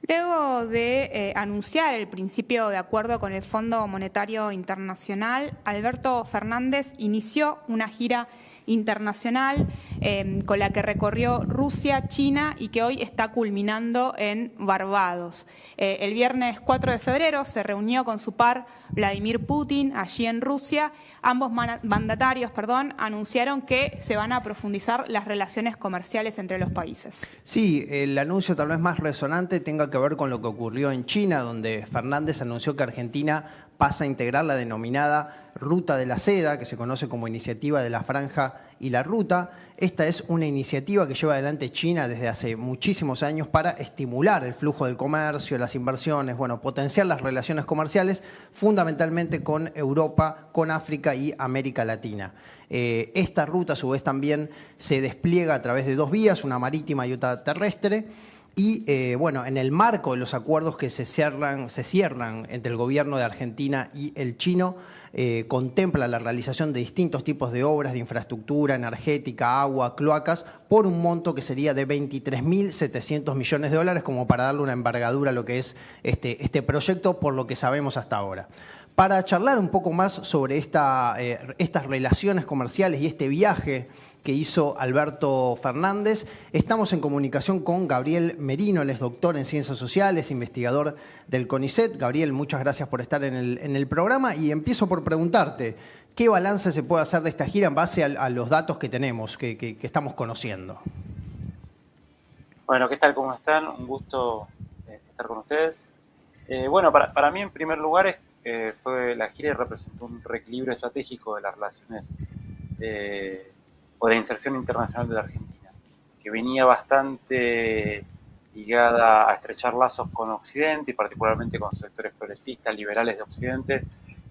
Luego de anunciar el principio de acuerdo con el Fondo Monetario Internacional, Alberto Fernández inició una gira internacional con la que recorrió Rusia, China y que hoy está culminando en Barbados. El viernes 4 de febrero se reunió con su par Vladimir Putin allí en Rusia. Ambos mandatarios anunciaron que se van a profundizar las relaciones comerciales entre los países. Sí, el anuncio tal vez más resonante tenga que ver con lo que ocurrió en China, donde Fernández anunció que Argentina pasa a integrar la denominada Ruta de la Seda, que se conoce como Iniciativa de la Franja y la Ruta. Esta es una iniciativa que lleva adelante China desde hace muchísimos años para estimular el flujo del comercio, las inversiones, potenciar las relaciones comerciales, fundamentalmente con Europa, con África y América Latina. Esta ruta, a su vez, también se despliega a través de dos vías, una marítima y otra terrestre. Y en el marco de los acuerdos que se cierran entre el gobierno de Argentina y el chino, contempla la realización de distintos tipos de obras de infraestructura energética, agua, cloacas, por un monto que sería de 23.700 millones de dólares, como para darle una envergadura a lo que es este proyecto, por lo que sabemos hasta ahora. Para charlar un poco más sobre estas relaciones comerciales y este viaje que hizo Alberto Fernández, estamos en comunicación con Gabriel Merino. Él es doctor en Ciencias Sociales, investigador del CONICET. Gabriel, muchas gracias por estar en el programa y empiezo por preguntarte, ¿qué balance se puede hacer de esta gira en base a los datos que tenemos, que estamos conociendo? Bueno, ¿qué tal? ¿Cómo están? Un gusto estar con ustedes. Para mí, en primer lugar, fue la gira y representó un reequilibrio estratégico de las relaciones o de inserción internacional de la Argentina, que venía bastante ligada a estrechar lazos con Occidente y particularmente con sectores progresistas, liberales de Occidente,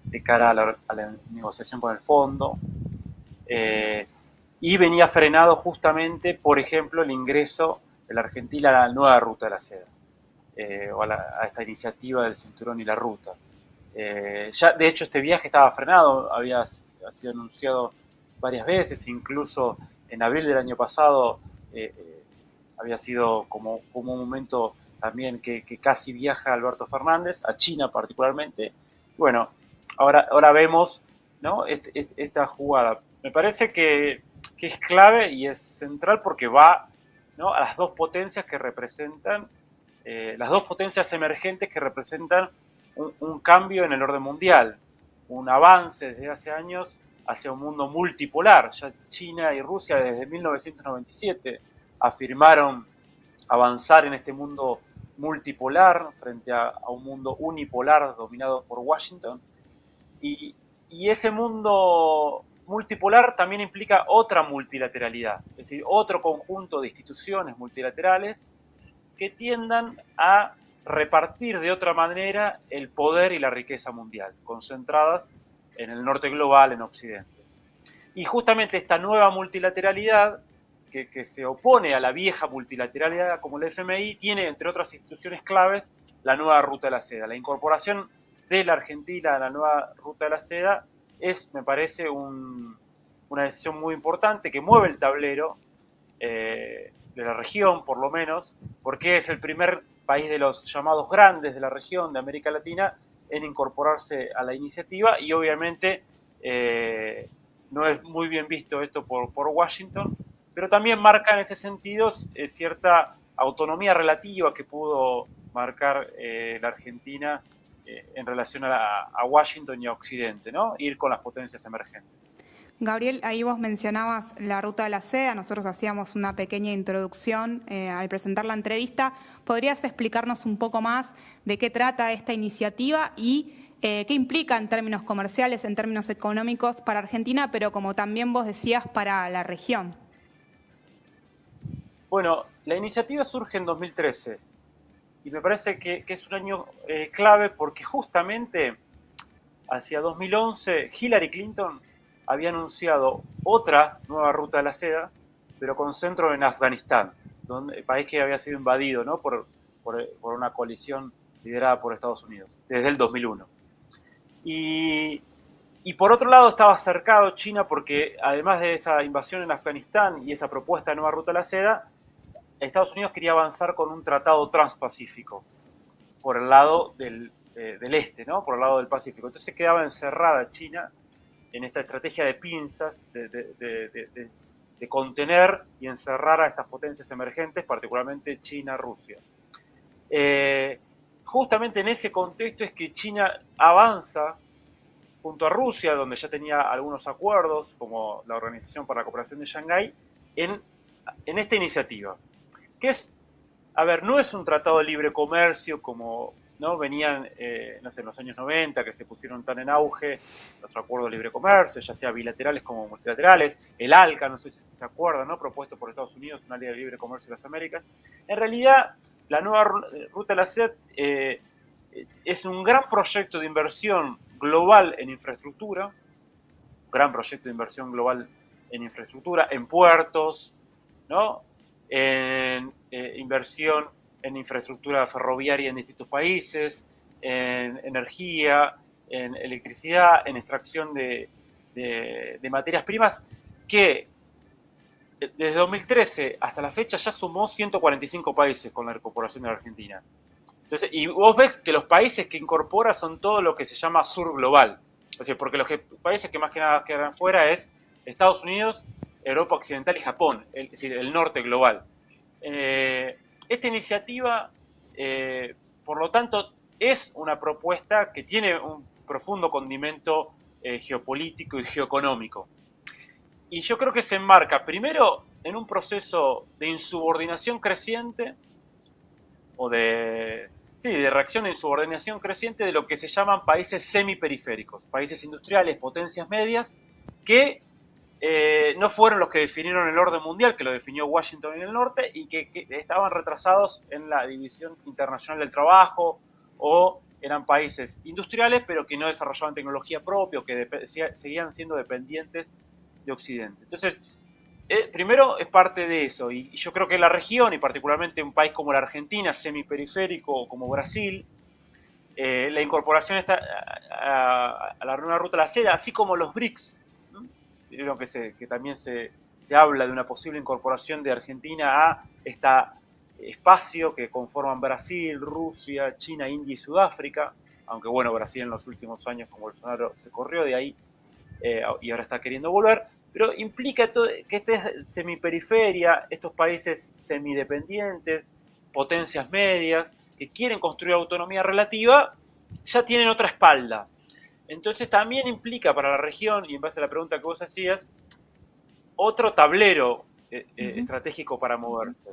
de cara a la negociación con el fondo, y venía frenado justamente, por ejemplo, el ingreso de la Argentina a la nueva Ruta de la Seda, o a esta iniciativa del Cinturón y la Ruta. Ya, de hecho, este viaje estaba frenado, ha sido anunciado varias veces, incluso en abril del año pasado había sido como un momento también que casi viaja Alberto Fernández, a China particularmente. Bueno, ahora vemos, ¿no?, esta jugada. Me parece que es clave y es central porque va, ¿no?, a las dos potencias que representan, las dos potencias emergentes que representan un cambio en el orden mundial, un avance desde hace años hacia un mundo multipolar. Ya China y Rusia desde 1997 afirmaron avanzar en este mundo multipolar frente a un mundo unipolar dominado por Washington. Y ese mundo multipolar también implica otra multilateralidad, es decir, otro conjunto de instituciones multilaterales que tiendan a repartir de otra manera el poder y la riqueza mundial, concentradas en el norte global, en Occidente. Y justamente esta nueva multilateralidad, que se opone a la vieja multilateralidad como el FMI, tiene, entre otras instituciones claves, la nueva Ruta de la Seda. La incorporación de la Argentina a la nueva Ruta de la Seda es, me parece, una decisión muy importante que mueve el tablero de la región, por lo menos, porque es el primer país de los llamados grandes de la región de América Latina en incorporarse a la iniciativa y obviamente no es muy bien visto esto por Washington, pero también marca en ese sentido cierta autonomía relativa que pudo marcar la Argentina en relación a Washington y a Occidente, ¿no? Ir con las potencias emergentes. Gabriel, ahí vos mencionabas la Ruta de la Seda, nosotros hacíamos una pequeña introducción al presentar la entrevista. ¿Podrías explicarnos un poco más de qué trata esta iniciativa y qué implica en términos comerciales, en términos económicos para Argentina, pero como también vos decías, para la región? Bueno, la iniciativa surge en 2013 y me parece que es un año clave porque justamente hacia 2011 Hillary Clinton había anunciado otra nueva Ruta de la Seda, pero con centro en Afganistán, el país que había sido invadido, ¿no?, por una coalición liderada por Estados Unidos desde el 2001. Y por otro lado estaba cercado China porque además de esa invasión en Afganistán y esa propuesta de nueva Ruta de la Seda, Estados Unidos quería avanzar con un tratado transpacífico por el lado del este, ¿no? Por el lado del Pacífico. Entonces quedaba encerrada China en esta estrategia de pinzas, de contener y encerrar a estas potencias emergentes, particularmente China, Rusia. Justamente en ese contexto es que China avanza junto a Rusia, donde ya tenía algunos acuerdos, como la Organización para la Cooperación de Shanghái, en esta iniciativa, que es, a ver, no es un tratado de libre comercio como no venían, no sé, en los años 90, que se pusieron tan en auge los acuerdos de libre comercio, ya sea bilaterales como multilaterales, el ALCA, no sé si se acuerdan, ¿no? Propuesto por Estados Unidos, una ley de libre comercio de las Américas. En realidad, la nueva ruta de la seda es un gran proyecto de inversión global en infraestructura, gran proyecto de inversión global en infraestructura, en puertos, ¿no? En inversión en infraestructura ferroviaria en distintos países, en energía, en electricidad, en extracción de materias primas, que desde 2013 hasta la fecha ya sumó 145 países con la incorporación de la Argentina. Entonces, y vos ves que los países que incorpora son todo lo que se llama sur global. O sea, porque los países que más que nada quedan fuera es Estados Unidos, Europa Occidental y Japón, es decir, el norte global. Esta iniciativa, por lo tanto, es una propuesta que tiene un profundo condimento geopolítico y geoeconómico. Y yo creo que se enmarca primero en un proceso de insubordinación creciente o de reacción de insubordinación creciente de lo que se llaman países semiperiféricos, países industriales, potencias medias, que no fueron los que definieron el orden mundial, que lo definió Washington en el norte, y que estaban retrasados en la división internacional del trabajo, o eran países industriales, pero que no desarrollaban tecnología propia, o que seguían siendo dependientes de Occidente. Entonces, primero es parte de eso, y yo creo que la región, y particularmente un país como la Argentina, semiperiférico, como Brasil, la incorporación a la nueva ruta de la seda, así como los BRICS, creo que también se habla de una posible incorporación de Argentina a este espacio que conforman Brasil, Rusia, China, India y Sudáfrica, aunque bueno, Brasil en los últimos años con Bolsonaro se corrió de ahí y ahora está queriendo volver, pero implica que esta es semiperiferia, estos países semidependientes, potencias medias, que quieren construir autonomía relativa, ya tienen otra espalda. Entonces también implica para la región, y en base a la pregunta que vos hacías, otro tablero estratégico para moverse,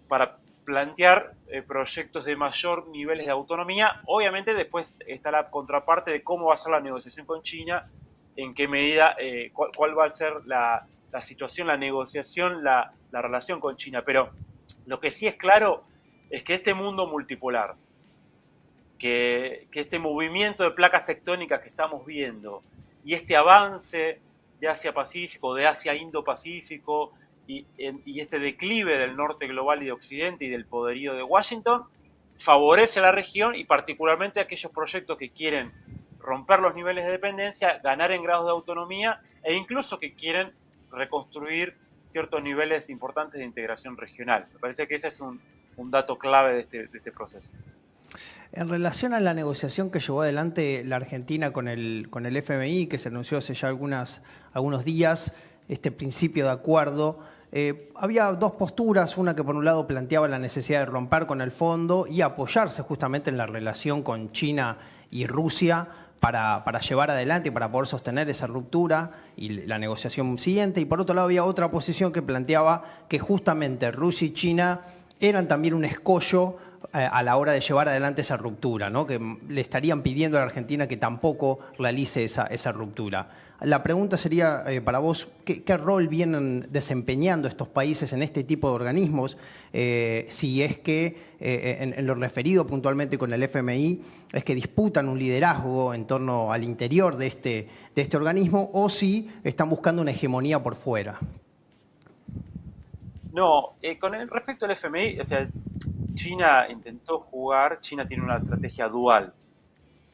para plantear proyectos de mayor niveles de autonomía. Obviamente después está la contraparte de cómo va a ser la negociación con China, en qué medida, cuál va a ser la situación, la negociación, la relación con China. Pero lo que sí es claro es que este mundo multipolar, que este movimiento de placas tectónicas que estamos viendo y este avance de Asia-Pacífico, de Asia-Indo-Pacífico y este declive del norte global y de Occidente y del poderío de Washington, favorece a la región y particularmente a aquellos proyectos que quieren romper los niveles de dependencia, ganar en grados de autonomía e incluso que quieren reconstruir ciertos niveles importantes de integración regional. Me parece que ese es un dato clave de este proceso. En relación a la negociación que llevó adelante la Argentina con el FMI, que se anunció hace ya algunos días, este principio de acuerdo, había dos posturas, una que por un lado planteaba la necesidad de romper con el fondo y apoyarse justamente en la relación con China y Rusia para llevar adelante y para poder sostener esa ruptura y la negociación siguiente. Y por otro lado había otra posición que planteaba que justamente Rusia y China eran también un escollo a la hora de llevar adelante esa ruptura, ¿no? Que le estarían pidiendo a la Argentina que tampoco realice esa ruptura. La pregunta sería para vos, ¿qué rol vienen desempeñando estos países en este tipo de organismos? Si es que, en lo referido puntualmente con el FMI, es que disputan un liderazgo en torno al interior de este organismo o si están buscando una hegemonía por fuera. No, con respecto al FMI, o sea, China intentó jugar, China tiene una estrategia dual.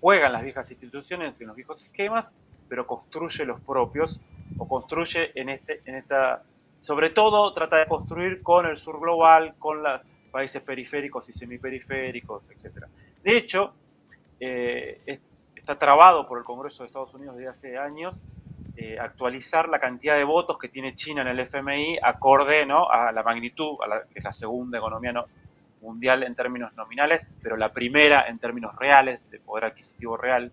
Juega en las viejas instituciones, en los viejos esquemas, pero construye los propios, o construye sobre todo trata de construir con el sur global, con los países periféricos y semiperiféricos, etc. De hecho, está trabado por el Congreso de Estados Unidos desde hace años actualizar la cantidad de votos que tiene China en el FMI acorde, ¿no?, a la magnitud, que es la segunda economía mundial en términos nominales, pero la primera en términos reales, de poder adquisitivo real.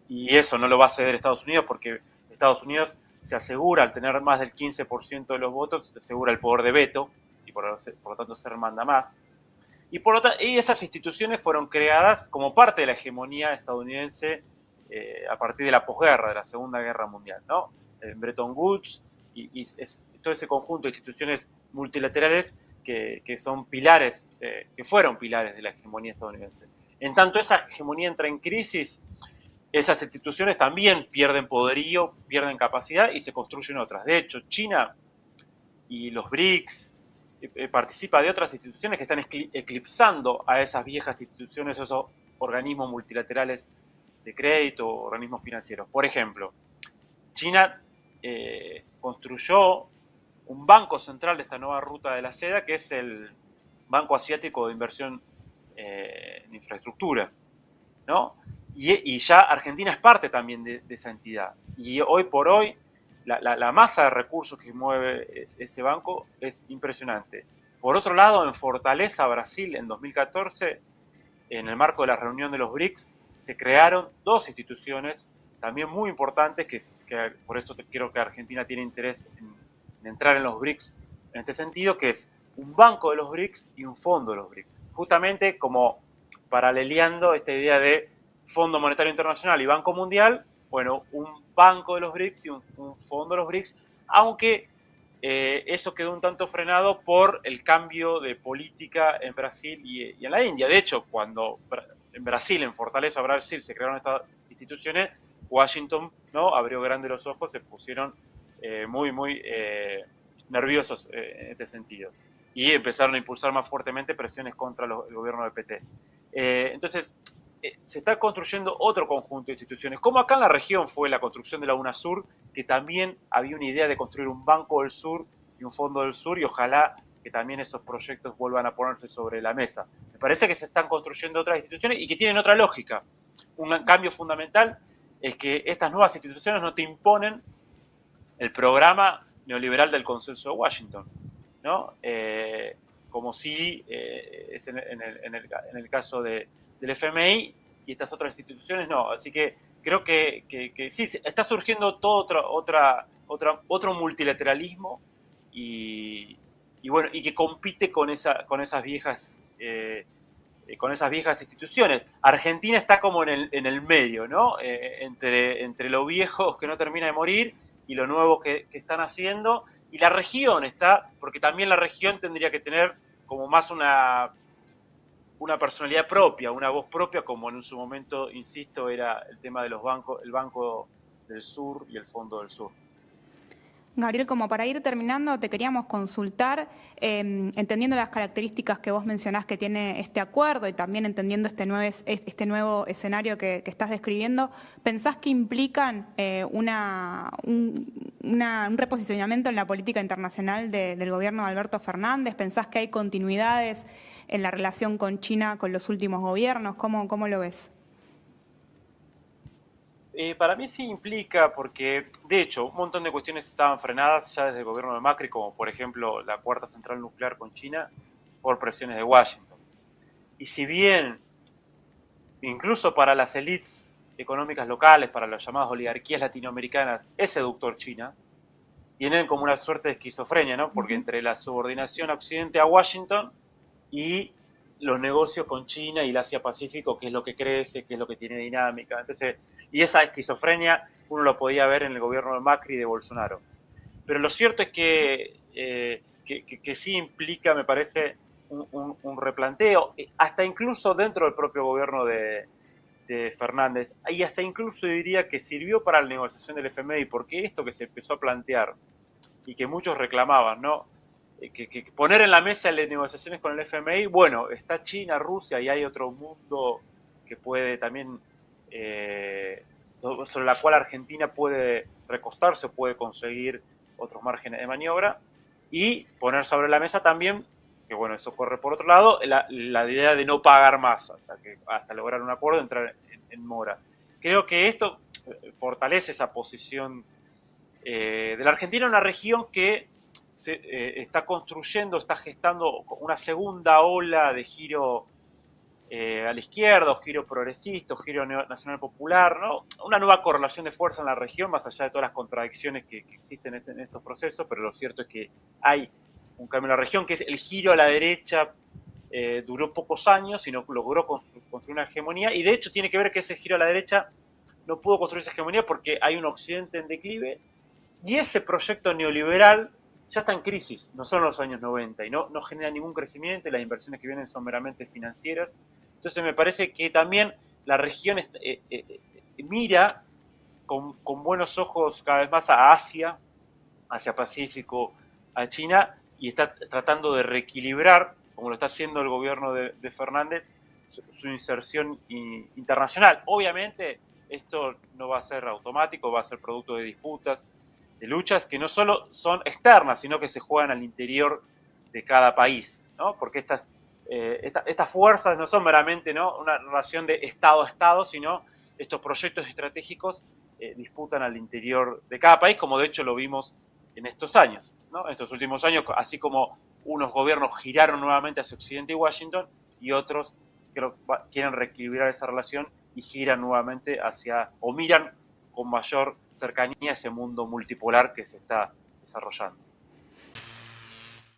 Y eso no lo va a ceder Estados Unidos, porque Estados Unidos se asegura, al tener más del 15% de los votos, se asegura el poder de veto, y por lo tanto se manda más. Y esas instituciones fueron creadas como parte de la hegemonía estadounidense a partir de la posguerra, de la Segunda Guerra Mundial, ¿no? Bretton Woods y todo ese conjunto de instituciones multilaterales que son pilares, que fueron pilares de la hegemonía estadounidense. En tanto esa hegemonía entra en crisis, esas instituciones también pierden poderío, pierden capacidad y se construyen otras. De hecho, China y los BRICS participa de otras instituciones que están eclipsando a esas viejas instituciones, esos organismos multilaterales de crédito, organismos financieros. Por ejemplo, China construyó un banco central de esta nueva ruta de la seda, que es el Banco Asiático de Inversión en Infraestructura, ¿no? Y ya Argentina es parte también de esa entidad. Y hoy por hoy, la masa de recursos que mueve ese banco es impresionante. Por otro lado, en Fortaleza, Brasil, en 2014, en el marco de la reunión de los BRICS, se crearon dos instituciones también muy importantes, que por eso creo que Argentina tiene interés en entrar en los BRICS en este sentido, que es un banco de los BRICS y un fondo de los BRICS. Justamente como paraleleando esta idea de Fondo Monetario Internacional y Banco Mundial, bueno, un banco de los BRICS y un fondo de los BRICS, aunque eso quedó un tanto frenado por el cambio de política en Brasil y en la India. De hecho, cuando en Brasil, en Fortaleza, Brasil, se crearon estas instituciones, Washington, ¿no?, abrió grande los ojos, se pusieron muy nerviosos en este sentido. Y empezaron a impulsar más fuertemente presiones contra el gobierno de PT. Entonces, se está construyendo otro conjunto de instituciones, como acá en la región fue la construcción de la UNASUR, que también había una idea de construir un Banco del Sur y un Fondo del Sur, y ojalá que también esos proyectos vuelvan a ponerse sobre la mesa. Me parece que se están construyendo otras instituciones y que tienen otra lógica. Un cambio fundamental es que estas nuevas instituciones no te imponen el programa neoliberal del consenso de Washington, ¿no? Como si es en el caso del FMI, y estas otras instituciones no. Así que creo que sí, está surgiendo todo otro multilateralismo y bueno, y que compite con esas viejas instituciones. Argentina está como en el medio, ¿no? Entre lo viejo que no termina de morir y lo nuevo que están haciendo. Y la región está, porque también la región tendría que tener como más una personalidad propia, una voz propia, como en su momento, insisto, era el tema de los bancos, el Banco del Sur y el Fondo del Sur. Gabriel, como para ir terminando, te queríamos consultar, entendiendo las características que vos mencionás que tiene este acuerdo y también entendiendo este nuevo escenario que estás describiendo, ¿pensás que implican un reposicionamiento en la política internacional del gobierno de Alberto Fernández? ¿Pensás que hay continuidades en la relación con China con los últimos gobiernos? ¿Cómo lo ves? Para mí sí implica, porque de hecho un montón de cuestiones estaban frenadas ya desde el gobierno de Macri, como por ejemplo la cuarta central nuclear con China, por presiones de Washington. Y si bien, incluso para las élites económicas locales, para las llamadas oligarquías latinoamericanas, es seductor China, tienen como una suerte de esquizofrenia, ¿no? Porque entre la subordinación a Occidente a Washington y los negocios con China y el Asia-Pacífico, que es lo que crece, que es lo que tiene dinámica. Entonces, y esa esquizofrenia uno lo podía ver en el gobierno de Macri y de Bolsonaro. Pero lo cierto es que sí implica, me parece, un replanteo, hasta incluso dentro del propio gobierno de Fernández, y hasta incluso diría que sirvió para la negociación del FMI, porque esto que se empezó a plantear y que muchos reclamaban, ¿no? Que poner en la mesa las negociaciones con el FMI, bueno, está China, Rusia y hay otro mundo que puede también, sobre la cual Argentina puede recostarse, puede conseguir otros márgenes de maniobra, y poner sobre la mesa también que bueno, eso corre por otro lado, la idea de no pagar más hasta lograr un acuerdo, entrar en mora. Creo que esto fortalece esa posición de la Argentina, una región que está construyendo, está gestando una segunda ola de giro a la izquierda, o giro progresista, o giro nacional popular, ¿no? Una nueva correlación de fuerza en la región, más allá de todas las contradicciones que existen en estos procesos, pero lo cierto es que hay un cambio en la región, que es el giro a la derecha. Duró pocos años y no logró construir una hegemonía, y de hecho tiene que ver que ese giro a la derecha no pudo construir esa hegemonía porque hay un occidente en declive, y ese proyecto neoliberal ya está en crisis, no son los años 90, y no genera ningún crecimiento, y las inversiones que vienen son meramente financieras. Entonces me parece que también la región mira con buenos ojos cada vez más a Asia, hacia Pacífico, a China, y está tratando de reequilibrar, como lo está haciendo el gobierno de Fernández, su inserción internacional. Obviamente esto no va a ser automático, va a ser producto de disputas, de luchas que no solo son externas, sino que se juegan al interior de cada país, ¿no? Porque estas fuerzas no son meramente, ¿no?, una relación de Estado a Estado, sino estos proyectos estratégicos disputan al interior de cada país, como de hecho lo vimos en estos años, ¿no? En estos últimos años, así como unos gobiernos giraron nuevamente hacia Occidente y Washington, y otros quieren reequilibrar esa relación y giran nuevamente hacia, o miran con mayor cercanía ese mundo multipolar que se está desarrollando.